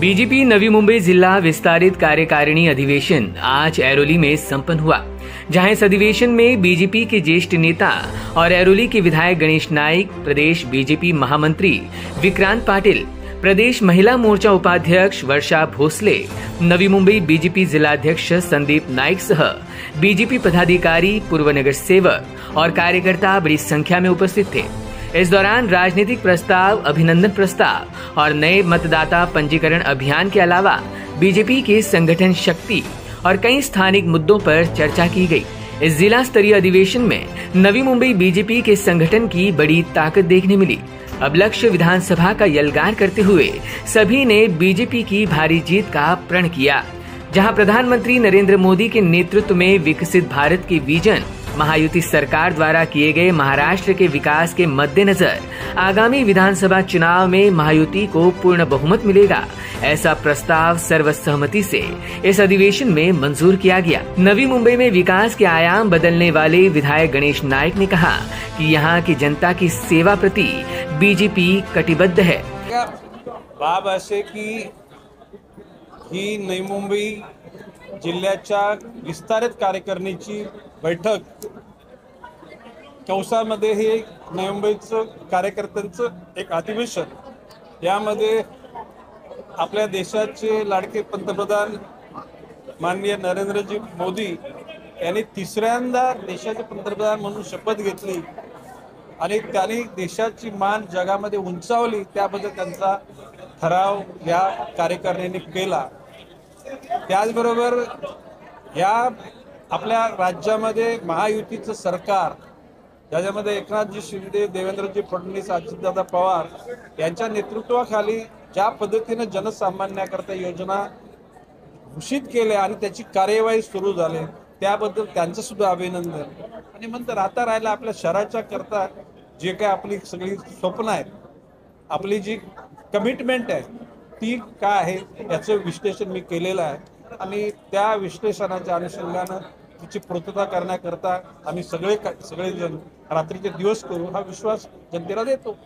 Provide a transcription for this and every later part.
BJP Navi Mumbai जिला विस्तारित कार्यकारिणी अधिवेशन आज ऐरोली में संपन्न हुआ, जहां इस अधिवेशन में बीजेपी के ज्येष्ठ नेता और ऐरोली के विधायक गणेश नाइक, प्रदेश बीजेपी महामंत्री विक्रांत पाटिल, प्रदेश महिला मोर्चा उपाध्यक्ष वर्षा भोसले, नवी मुंबई बीजेपी जिलाध्यक्ष संदीप नाइक सह बीजेपी पदाधिकारी, पूर्व नगर सेवक और कार्यकर्ता बड़ी संख्या में उपस्थित थे। इस दौरान राजनीतिक प्रस्ताव, अभिनंदन प्रस्ताव और नए मतदाता पंजीकरण अभियान के अलावा बीजेपी के संगठन शक्ति और कई स्थानिक मुद्दों पर चर्चा की गई। इस जिला स्तरीय अधिवेशन में नवी मुंबई बीजेपी के संगठन की बड़ी ताकत देखने मिली। अब लक्ष्य विधानसभा का यलगार करते हुए सभी ने बीजेपी की भारी जीत का प्रण किया, जहां प्रधानमंत्री नरेंद्र मोदी के नेतृत्व में विकसित भारत के विजन, महायुति सरकार द्वारा किए गए महाराष्ट्र के विकास के मद्देनजर आगामी विधानसभा चुनाव में महायुति को पूर्ण बहुमत मिलेगा, ऐसा प्रस्ताव सर्वसहमति से इस अधिवेशन में मंजूर किया गया। नवी मुंबई में विकास के आयाम बदलने वाले विधायक गणेश नाइक ने कहा कि यहाँ की जनता की सेवा प्रति बीजेपी कटिबद्ध है। बाब असे की ही नवी मुंबई जिल्ह्याच्या विस्तारित कार्यकारिणीची बैठक कौसामध्ये हे नवी मुंबईचं कार्यकर्त्यांचं एक अधिवेशन, यामध्ये आपल्या देशाचे लाडके पंतप्रधान माननीय नरेंद्रजी मोदी यांनी तिसऱ्यांदा देशाचे पंतप्रधान म्हणून शपथ घेतली आणि त्यांनी देशाची मान जगामध्ये उंचावली, त्याबद्दल त्यांचा ठराव या कार्यकारिणीने केला। त्याचबरोबर या आपल्या राज्यामध्ये महायुतीचं सरकार, ज्याच्यामध्ये एकनाथजी शिंदे, देवेंद्रजी फडणवीस, अजितदादा पवार यांच्या नेतृत्वाखाली ज्या पद्धतीने जनसामान्याकरता योजना घोषित केल्या आणि त्याची कार्यवाही सुरू झाली, त्याबद्दल त्यांचं सुद्धा अभिनंदन। आणि नंतर आता राहिला आपल्या शहराच्या करता जे काय आपली सगळी स्वप्न आहेत, आपली जी कमिटमेंट आहे ती काय आहे याचं विश्लेषण मी केलेलं आहे आणि त्या विश्लेषणाच्या अनुषंगाने तिची पूर्तता करण्याकरता आम्ही सगळेजण रात्रीचे दिवस करू, हा विश्वास जनतेला देतो।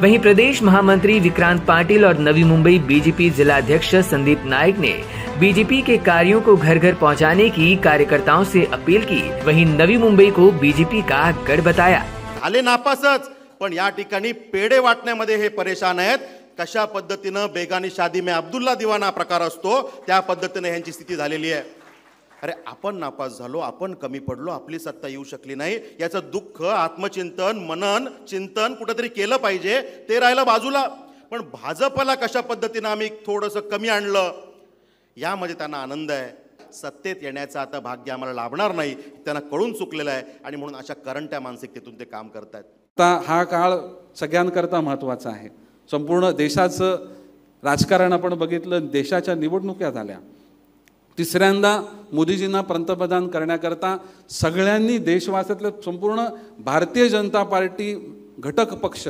वहीं प्रदेश महामंत्री विक्रांत पाटिल और नवी मुंबई बीजेपी जिलाध्यक्ष संदीप नाइक ने बीजेपी के कार्यों को घर घर पहुंचाने की कार्यकर्ताओं से अपील की। वहीं नवी मुंबई को बीजेपी का गढ़ बताया। आले नापासच, पण या ठिकाणी पेढे वाटण्यामध्ये हे परेशान आहेत। कशा पद्धतीने बेगानी शादी में अब्दुल्ला दिवाना प्रकार असतो, त्या पद्धतीने यांची स्थिती झालेली आहे। अरे आपण नापास झालो, आपण कमी पडलो, आपली सत्ता येऊ शकली नाही, याचं दुःख, आत्मचिंतन, मनन चिंतन कुठेतरी केलं पाहिजे, ते राहिलं बाजूला। पण भाजपला कशा पद्धतीने आम्ही थोडंसं कमी आणलं, यामध्ये त्यांना आनंद आहे। सत्तेत येण्याचं आता भाग्य आम्हाला लाभणार नाही, त्यांना कळून चुकलेलं आहे आणि म्हणून अशा करंट्या मानसिकतेतून ते काम करतात। आता हा काळ सगळ्यांकरता महत्त्वाचा आहे। संपूर्ण देशाचं राजकारण आपण बघितलं, देशाच्या निवडणुका झाल्या, तिसऱ्यांदा मोदीजींना पंतप्रधान करण्याकरता सगळ्यांनी, देशवासियातले संपूर्ण भारतीय जनता पार्टी घटक पक्ष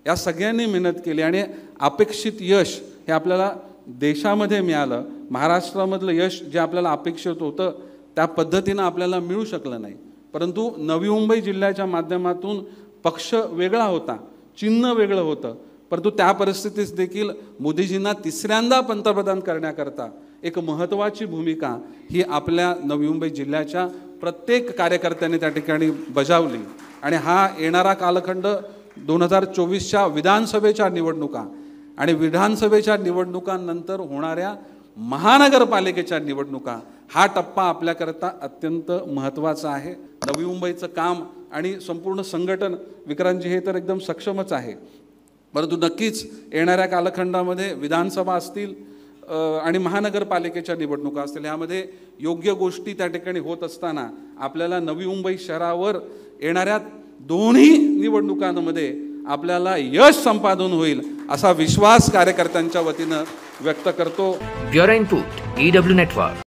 या सगळ्यांनी मेहनत केली आणि अपेक्षित यश हे आपल्याला देशामध्ये मिळालं। महाराष्ट्रामधलं यश जे आपल्याला अपेक्षित होतं त्या पद्धतीने आपल्याला मिळू शकलं नाही, परंतु नवी मुंबई जिल्ह्याच्या माध्यमातून पक्ष वेगळा होता, चिन्ह वेगळं होतं, परंतु त्या परिस्थितीत देखील मोदीजींना तिसऱ्यांदा पंतप्रधान करण्याकरता एक महत्त्वाची भूमिका ही आपल्या नवी मुंबई जिल्ह्याच्या प्रत्येक कार्यकर्त्यांनी त्या ठिकाणी बजावली। आणि हा येणारा कालखंड 2024च्या विधानसभेच्या निवडणुका आणि विधानसभेच्या निवडणुकांनंतर होणाऱ्या महानगरपालिकेच्या निवडणुका, हा टप्पा आपल्याकरता अत्यंत महत्त्वाचा आहे। नवी मुंबईचं काम आणि संपूर्ण संघटन, विक्रांतजी हे तर एकदम सक्षमच आहे, परंतु नक्कीच येणाऱ्या कालखंडामध्ये विधानसभा असतील आणि महानगरपालिकेच्या निवडणुका असतील, यामध्ये योग्य गोष्टी त्या ठिकाणी होत असताना आपल्याला नवी मुंबई शहरावर येणाऱ्या दोन्ही निवडणुकांमध्ये आपल्याला यश संपादन होईल असा विश्वास कार्यकर्त्यांच्या वतीनं व्यक्त करतो। Bureau input, EW network.